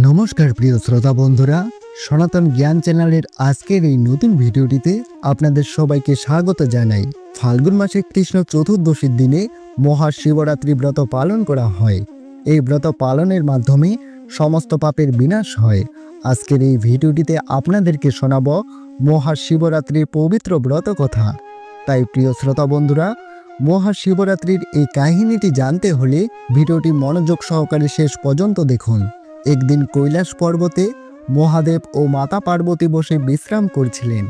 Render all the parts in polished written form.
নমস্কার প্রিয় শ্রোতা বন্ধুরা, সনাতন জ্ঞান চ্যানেলের আজকের এই নতুন ভিডিওটিতে আপনাদের সবাইকে স্বাগত জানাই। ফাল্গুন মাসে কৃষ্ণ চতুর্দশীর দিনে মহাশিবরাত্রি ব্রত পালন করা হয়। এই ব্রত পালনের মাধ্যমে সমস্ত পাপের বিনাশ হয়। আজকের এই ভিডিওটিতে আপনাদেরকে শোনাব মহাশিবরাত্রির পবিত্র ব্রত কথা। তাই প্রিয় শ্রোতা বন্ধুরা, মহাশিবরাত্রির এই কাহিনীটি জানতে হলে ভিডিওটি মনোযোগ সহকারে শেষ পর্যন্ত দেখুন। একদিন কৈলাস পর্বতে মহাদেব ও মাতা পার্বতী বসে বিশ্রাম করছিলেন।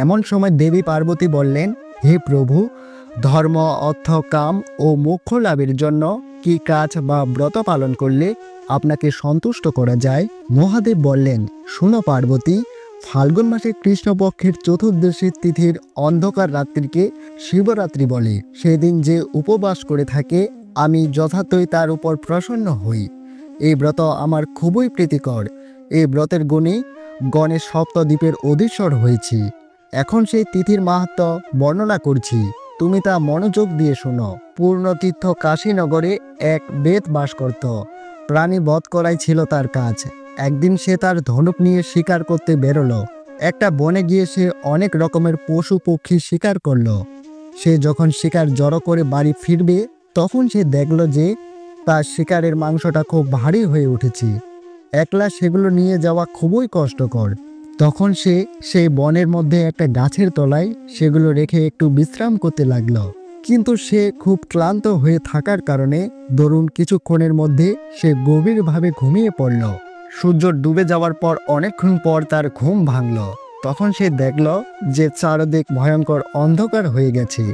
এমন সময় দেবী পার্বতী বললেন, হে প্রভু, ধর্ম, অর্থ, কাম ও মোক্ষ লাভের জন্য কি কাজ বা ব্রত পালন করলে আপনাকে সন্তুষ্ট করা যায়? মহাদেব বললেন, শুনো পার্বতী, ফাল্গুন মাসে কৃষ্ণপক্ষের চতুর্দশী তিথির অন্ধকার রাত্রিকে শিবরাত্রি বলে। সেদিন যে উপবাস করে থাকে আমি যথার্থই তার উপর প্রসন্ন হই। এই ব্রত আমার খুবই প্রীতিকর। এই ব্রতের গুণে গণেশ সপ্তদ্বীপের অধীশ্বর হয়েছি। এখন সেই তিথির মাহাত্ম্য বর্ণনা করছি, তুমি তা মনোযোগ দিয়ে শোনো। পূর্ণতীর্থ কাশীনগরে এক বেদ বাস করত। প্রাণী বধ করাই ছিল তার কাজ। একদিন সে তার ধনুক নিয়ে শিকার করতে বেরোলো। একটা বনে গিয়ে সে অনেক রকমের পশু পক্ষী শিকার করলো। সে যখন শিকার জড়ো করে বাড়ি ফিরবে, তখন সে দেখল যে তার শিকারের মাংসটা খুব ভারী হয়ে উঠেছে। একলা সেগুলো নিয়ে যাওয়া খুবই কষ্টকর। তখন সে সেই বনের মধ্যে একটা গাছের তলায় সেগুলো রেখে একটু বিশ্রাম করতে লাগলো। কিন্তু সে খুব ক্লান্ত হয়ে থাকার কারণে ধরুন কিছুক্ষণের মধ্যে সে গভীরভাবে ঘুমিয়ে পড়ল। সূর্য ডুবে যাওয়ার পর অনেকক্ষণ পর তার ঘুম ভাঙল। তখন সে দেখল যে চারদিক ভয়ঙ্কর অন্ধকার হয়ে গেছে।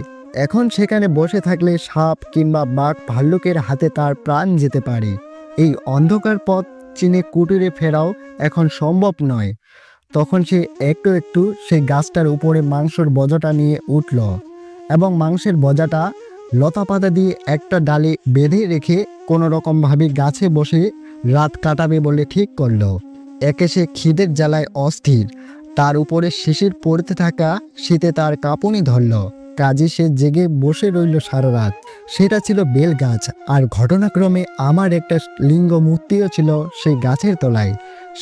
এখন সেখানে বসে থাকলে সাপ কিংবা বাঘ ভাল্লুকের হাতে তার প্রাণ যেতে পারে। এই অন্ধকার পথ চিনে কুটিরে ফেরাও এখন সম্ভব নয়। তখন সে একটু একটু সেই গাছটার উপরে মাংসের বজাটা নিয়ে উঠল এবং মাংসের বজাটা লতা পাতা দিয়ে একটা ডালে বেঁধে রেখে কোনো রকমভাবে গাছে বসে রাত কাটাবে বলে ঠিক করল। একে সে খিদের জ্বালায় অস্থির। তার উপরে শিশির পড়তে থাকা শীতে তার কাঁপুনি ধরল। কাজে সে জেগে বসে রইল সারা রাত। সেটা ছিল বেল গাছ। আর ঘটনাক্রমে আমার একটা লিঙ্গ মূর্তিও ছিল সেই গাছের তলায়।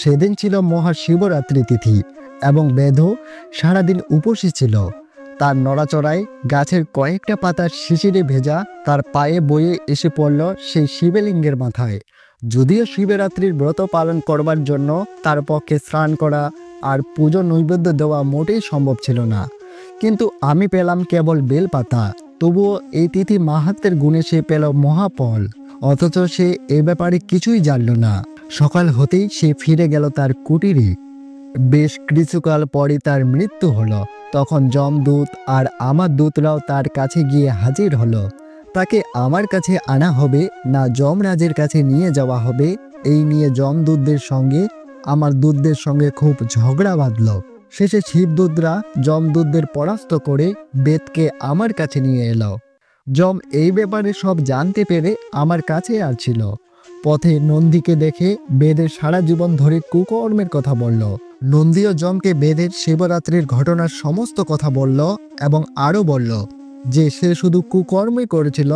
সেদিন ছিল মহাশিবরাত্রি তিথি এবং বেদও সারাদিন উপসী ছিল। তার নড়াচড়ায় গাছের কয়েকটা পাতার শিশিরে ভেজা তার পায়ে বয়ে এসে পড়ল সেই শিবলিঙ্গের মাথায়। যদিও শিবরাত্রির ব্রত পালন করবার জন্য তার পক্ষে স্নান করা আর পুজো নৈবেদ্য দেওয়া মোটেই সম্ভব ছিল না, কিন্তু আমি পেলাম কেবল বেলপাতা। তবুও এই তিথি মাহাত্ম্যের গুণে সে পেল মহাফল। অথচ সে এ ব্যাপারে কিছুই জানল না। সকাল হতেই সে ফিরে গেল তার কুটিরে। বেশ কিছুকাল পরে তার মৃত্যু হলো। তখন যমদূত আর আমার দূতরাও তার কাছে গিয়ে হাজির হলো। তাকে আমার কাছে আনা হবে না যমরাজের কাছে নিয়ে যাওয়া হবে, এই নিয়ে যমদূতদের সঙ্গে আমার দূতদের সঙ্গে খুব ঝগড়া বাঁধল। শেষে শিবদূতরা যমদূতদের পরাস্ত করে বেদকে আমার কাছে নিয়ে এলো। যম এই ব্যাপারে সব জানতে পেরে আমার কাছে আসছিল। পথে নন্দীকে দেখে বেদের সারা জীবন ধরে কুকর্মের কথা বলল। নন্দীও যমকে বেদের শিবরাত্রির ঘটনার সমস্ত কথা বলল এবং আরও বলল যে সে শুধু কুকর্মই করেছিল,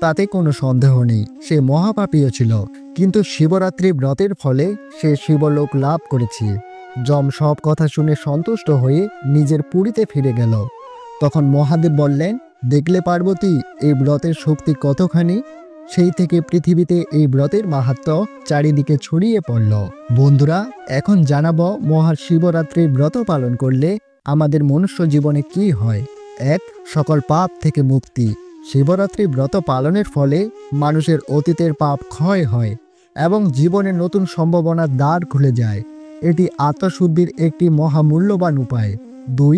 তাতে কোনো সন্দেহ নেই। সে মহাপাপীও ছিল, কিন্তু শিবরাত্রি ব্রতের ফলে সে শিবলোক লাভ করেছে। যম সব কথা শুনে সন্তুষ্ট হয়ে নিজের পুরীতে ফিরে গেল। তখন মহাদেব বললেন, দেখলে পার্বতী, এই ব্রতের শক্তি কতখানি। সেই থেকে পৃথিবীতে এই ব্রতের মাহাত্ম্য চারিদিকে ছড়িয়ে পড়ল। বন্ধুরা, এখন জানাবো মহাশিবরাত্রির ব্রত পালন করলে আমাদের মনুষ্য জীবনে কি হয়। 1. সকল পাপ থেকে মুক্তি। শিবরাত্রি ব্রত পালনের ফলে মানুষের অতীতের পাপ ক্ষয় হয় এবং জীবনে নতুন সম্ভাবনার দ্বার খুলে যায়। এটি আত্মশুদ্ধির একটি মহামূল্যবান উপায়। 2.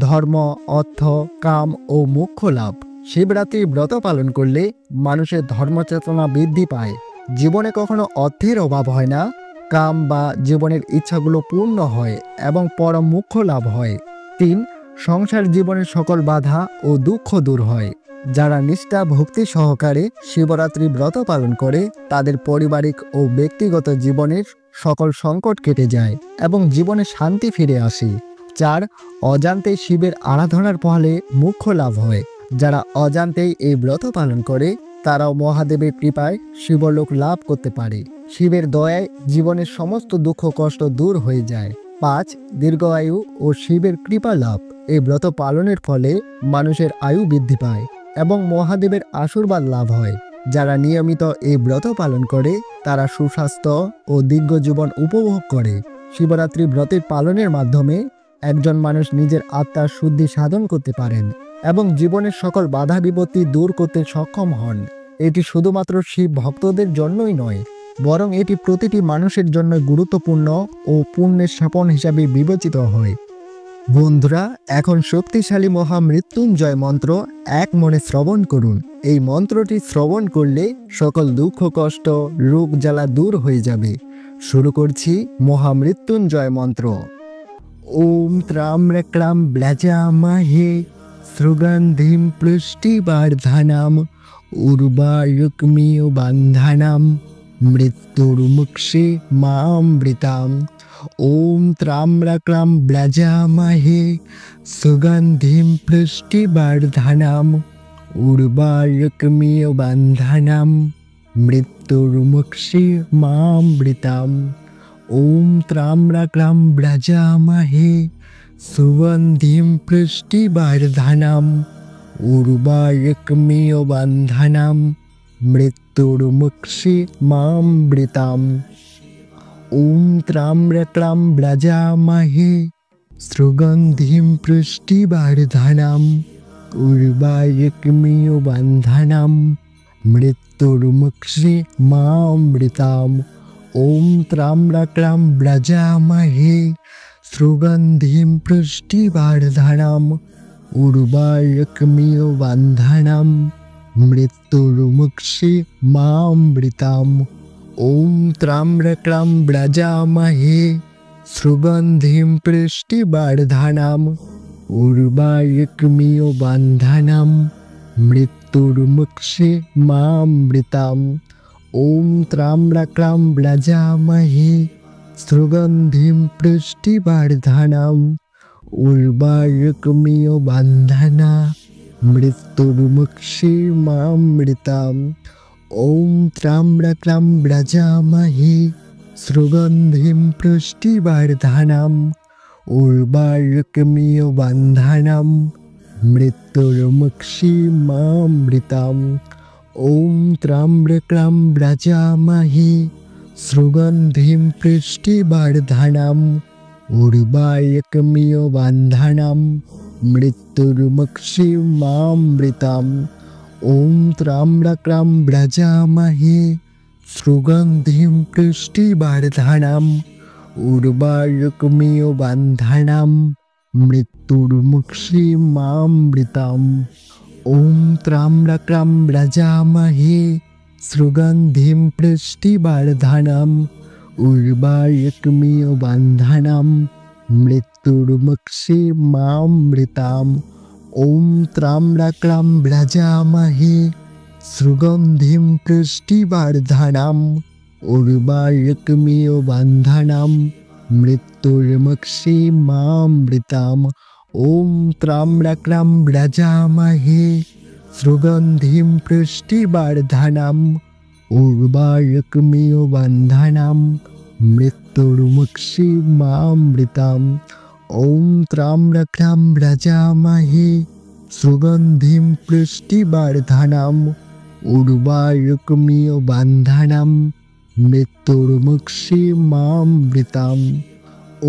ধর্ম, অর্থ, কাম ও মোক্ষ লাভ। শিবরাত্রি ব্রত পালন করলে মানুষের ধর্মচেতনা বৃদ্ধি পায়। জীবনে কখনো অর্থের অভাব হয় না, কাম বা জীবনের ইচ্ছাগুলো পূর্ণ হয় এবং পরম মোক্ষ লাভ হয়। 3. সংসার জীবনের সকল বাধা ও দুঃখ দূর হয়। যারা নিষ্ঠা ভক্তি সহকারে শিবরাত্রি ব্রত পালন করে তাদের পারিবারিক ও ব্যক্তিগত জীবনের সকল সংকট কেটে যায় এবং জীবনে শান্তি ফিরে আসে। 4. অজান্তে শিবের আরাধনার ফলে মোক্ষ লাভ হয়। যারা অজান্তেই এই ব্রত পালন করে তারাও মহাদেবের কৃপায় শিবলোক লাভ করতে পারে। শিবের দয়ায় জীবনের সমস্ত দুঃখ কষ্ট দূর হয়ে যায়। 5. দীর্ঘায়ু ও শিবের কৃপা লাভ। এই ব্রত পালনের ফলে মানুষের আয়ু বৃদ্ধি পায় এবং মহাদেবের আশীর্বাদ লাভ হয়। যারা নিয়মিত এই ব্রত পালন করে তারা সুস্বাস্থ্য ও দীর্ঘ জীবন উপভোগ করে। শিবরাত্রি ব্রতের পালনের মাধ্যমে একজন মানুষ নিজের আত্মার শুদ্ধি সাধন করতে পারেন এবং জীবনের সকল বাধা বিপত্তি দূর করতে সক্ষম হন। এটি শুধুমাত্র শিব ভক্তদের জন্যই নয়, বরং এটি প্রতিটি মানুষের জন্য গুরুত্বপূর্ণ ও পুণ্যের স্থাপন হিসাবে বিবেচিত হয়। বন্ধুরা, এখন শক্তিশালী মহামৃত্যুঞ্জয় মন্ত্র এক মনে শ্রবণ করুন। এই মন্ত্রটি শ্রবণ করলে সকল দুঃখ কষ্ট রোগ জ্বালা দূর হয়ে যাবে। শুরু করছি মহামৃত্যুঞ্জয় মন্ত্র। ওম ত্রাম্রক্রাম ব্লাজামহে সুগন্ধিম পুষ্টিবর্ধনম উর্বারুকমিও বন্ধনম মৃত্যুর্মুক্ষে মামৃতাম। ওম ত্রাম্রক্রাম ব্লাজামহে সুগন্ধিম পুষ্টিবর্ধনম উর্বারুকমিও বন্ধনম মৃত্যুর্মুক্ষে মামৃতাম। ওম ত্রাম্রক্রাম ব্লাজামহে সুগন্ধিম পুষ্টিবর্ধনম উর্বারুকমিও বন্ধনম মৃত্যুর্মুক্ষে মামৃতাম। ওম ত্রাম্রক্রাম ব্লাজামহে সুগন্ধিম পুষ্টিবর্ধনম উর্বারুকমিও বন্ধনম মৃত্যুর্মুক্ষে মামৃতাম। ওম ত্রাম্রক্রাম ব্লাজামহে সুগন্ধিম পুষ্টিবর্ধনম উর্বারুকমিও বন্ধনম মৃত্যুর্মুক্ষে মামৃতাম। ওম ত্রাম্রক্রাম ব্লাজামহে সুগন্ধিম পুষ্টিবর্ধনম উর্বারুকমিও বন্ধনম মৃত্যুর্মুক্ষে মামৃতাম। ওম ত্রাম্রক্রাম ব্লাজামহে সুগন্ধিম পুষ্টিবর্ধনম উর্বারুকমিও বন্ধনম মৃত্যুর্মুক্ষে মামৃতাম। ওম ত্রাম্রক্রাম ব্লাজামহে সুগন্ধিম পুষ্টিবর্ধনম উর্বারুকমিও বন্ধনম মৃত্যুর্মুক্ষে মামৃতাম। ওম ত্রাম্রক্রাম ব্লাজামহে সুগন্ধিম পুষ্টিবর্ধনম উর্বারুকমিও বন্ধনম মৃত্যুর্মুক্ষে মামৃতাম। ওম ত্রাম্রক্রাম ব্লাজামহে সুগন্ধিম পুষ্টিবর্ধনম উর্বারুকমিও বন্ধনম মৃত্যুর্মুক্ষে মামৃতাম। ওম ত্রাম্রক্রাম ব্লাজামহে সুগন্ধিম পুষ্টিবর্ধনম উর্বারুকমিও বন্ধনম মৃত্যুর্মুক্ষে মামৃতাম। ওম ত্রাম্রক্রাম ব্লাজামহে সুগন্ধিম পুষ্টিবর্ধনম উর্বারুকমিও বন্ধনম মৃত্যুর্মুক্ষে মামৃতাম। ওম ত্রাম্রক্রাম ব্লাজামহে সুগন্ধিম পুষ্টিবর্ধনম উর্বারুকমিও বন্ধনম মৃত্যুর্মুক্ষে মামৃতাম। ওম ত্রাম্রক্রাম ব্লাজামহে সুগন্ধিম পুষ্টিবর্ধনম উর্বারুকমিও বন্ধনম মৃত্যুর্মুক্ষে মামৃতাম।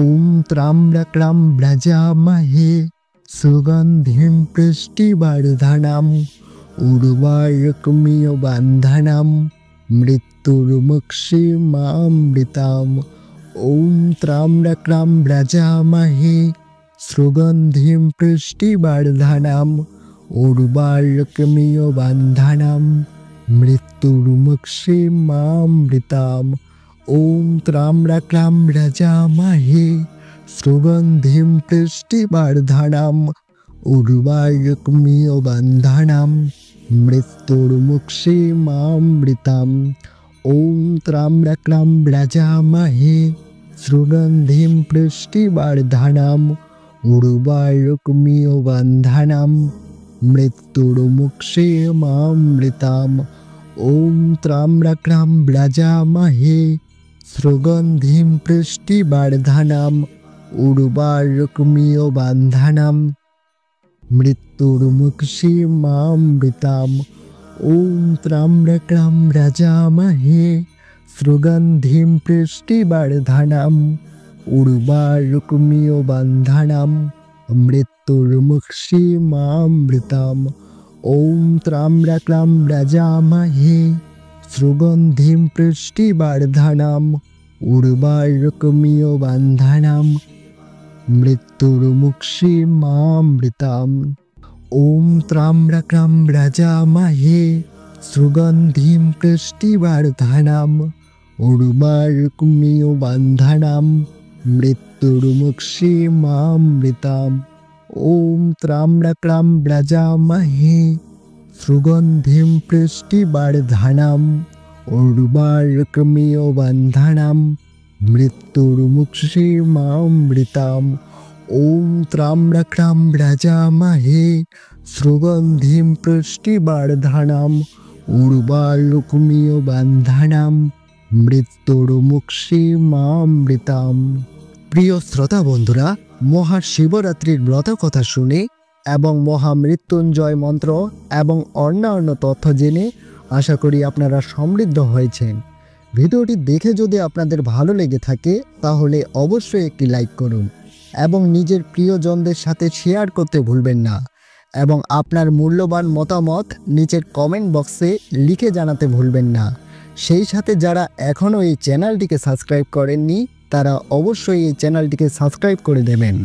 ওম ত্রাম্রক্রাম ব্লাজামহে সুগন্ধিম পুষ্টিবর্ধনম উর্বারুকমিও বন্ধনম মৃত্যুর্মুক্ষে মামৃতাম। ওম ত্রাম্রক্রাম ব্লাজামহে সুগন্ধিম পুষ্টিবর্ধনম উর্বারুকমিও বন্ধনম মৃত্যুর্মুক্ষে মামৃতাম। ওম ত্রাম্রক্রাম ব্লাজামহে সুগন্ধিম পুষ্টিবর্ধনম উর্বারুকমিও বন্ধনম মৃত্যুর্মুক্ষে মামৃতাম। ওম ত্রাম্রক্রাম ব্লাজামহে সুগন্ধিম পুষ্টিবর্ধনম উর্বারুকমিও বন্ধনম মৃত্যুর্মুক্ষে মামৃতাম। ওম ত্রাম্রক্রাম ব্রাজামহে সুগন্ধিম পুষ্টিবর্ধনম উর্বারুকমিও বান্ধানাম মৃত্যুর্মুক্ষীমামৃতাম। ওম ত্রাম্রক্রাম ব্রাজামহে সুগন্ধিম পুষ্টিবর্ধনম উর্বারুকমিও বান্ধানাম মৃত্যুর্মুক্ষীমামৃতাম। ওম ত্রাম্রক্রাম ব্রাজামহে সুগন্ধিম পুষ্টিবর্ধনম উর্বারুকমিও বান্ধানাম মৃত্যুর্মুক্ষীমামৃতাম। ওম ত্রাম্রক্রাম ব্রাজামহে সুগন্ধিম পুষ্টিবর্ধনম উর্বারুকমিও বান্ধানাম মৃত্যুর্মুক্ষীমামৃতাম। ওম ত্রাম্রক্রাম ব্রাজামহে সুগন্ধিম পুষ্টিবর্ধনম উর্বারুকমিও বান্ধানাম মৃত্যুর্মুক্ষীমামৃতাম। ওম ত্রাম্রক্রাম ব্রাজামহে সুগন্ধিম পুষ্টিবর্ধনম উর্বারুকমিও বান্ধানাম মৃত্যুর্মুক্ষীমামৃতাম। প্রিয় শ্রোতা বন্ধুরা, মহাশিবরাত্রির ব্রত কথা শুনে এবং মহামৃত্যুঞ্জয় মন্ত্র এবং অন্যান্য তথ্য জেনে আশা করি আপনারা সমৃদ্ধ হয়েছেন। ভিডিওটি দেখে যদি আপনাদের ভালো লেগে থাকে তাহলে অবশ্যই একটি লাইক করুন এবং নিজের প্রিয়জনদের সাথে শেয়ার করতে ভুলবেন না এবং আপনার মূল্যবান মতামত নিচের কমেন্ট বক্সে লিখে জানাতে ভুলবেন না। সেই সাথে যারা এখনও এই চ্যানেলটিকে সাবস্ক্রাইব করেননি তারা অবশ্যই এই চ্যানেলটিকে সাবস্ক্রাইব করে দেবেন।